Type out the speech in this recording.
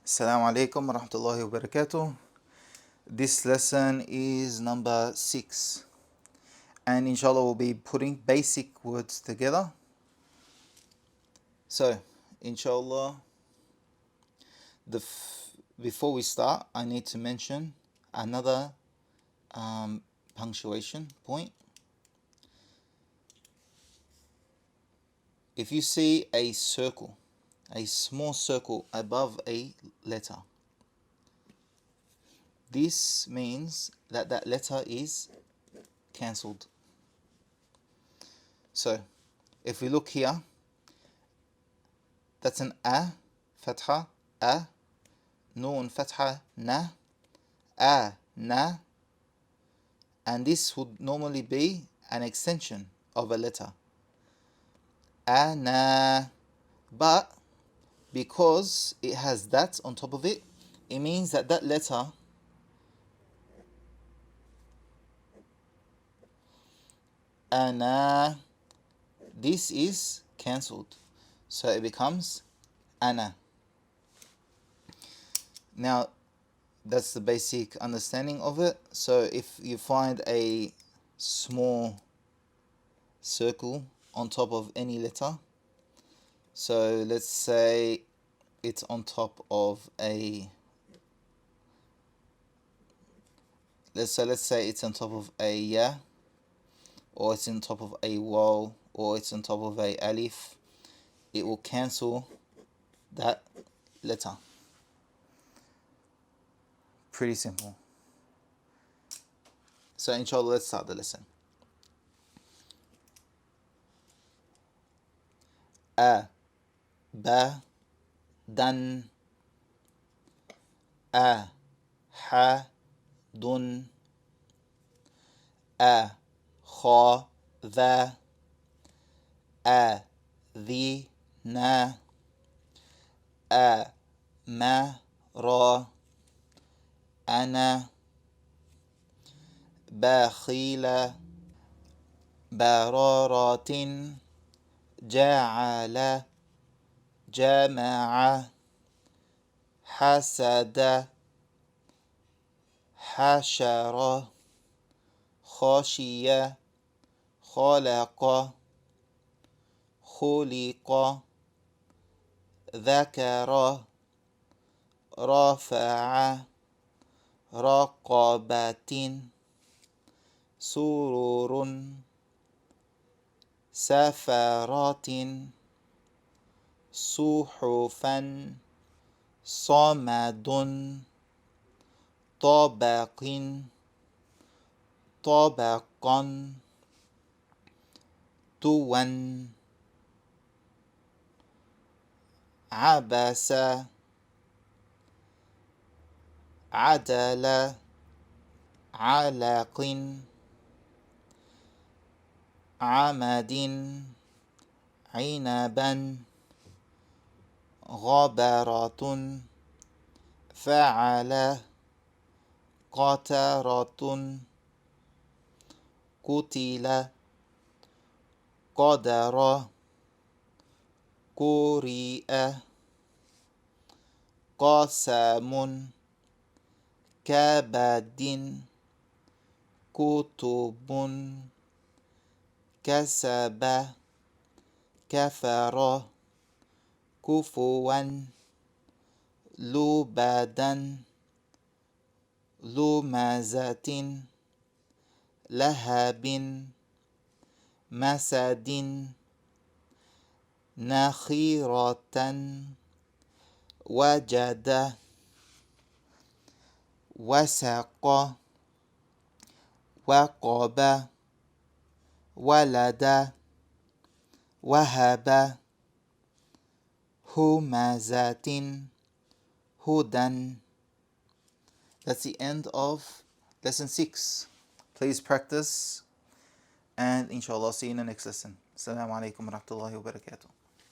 Assalamu alaikum wa rahmatullahi wa barakatuh. This lesson is number 6, and inshallah we'll be putting basic words together. So inshallah, before we start, I need to mention another punctuation point. If you see a circle, a small circle above a letter, this means that that letter is cancelled. So if we look here, that's an a, fatha, a, noon, fatha, na, and this would normally be an extension of a letter, ana, but because it has that on top of it, it means that that letter ana, this is cancelled, so it becomes ana. Now that's the basic understanding of it. So if you find a small circle on top of any letter, so let's say it's on top of a let's say it's on top of a ya, or it's on top of a waw, or it's on top of a alif, it will cancel that letter. Pretty simple. So inshallah, let's start the lesson. A, ba, dan, a, ha, dun, a, kha, dha, a, the, na, a, ma, ra, ana, bakhila, bararatin, ja'ala, jama'a, hasada, hashara, khashiya, khalaqa, khuliqa, ذكر, رفع, رقبة, سرور, سفرات, صحفا, صمد, طبق, طبقا, تون, عبس, عدل, علق, عمد, عنبا, غبرة, فعل, قترة, قتل, قدر, قرئ, قسم, كبد, كتب, كسب, كفر, كفوا, لبدا, لمزة, لهب, مسد, نخيرة, وجد, وسق, وقب, ولد, وهب, همزة, هدى. That's the end of lesson 6. Please practice, and inshallah see you in the next lesson. Assalamu alaikum wa rahmatullahi wa barakatuh.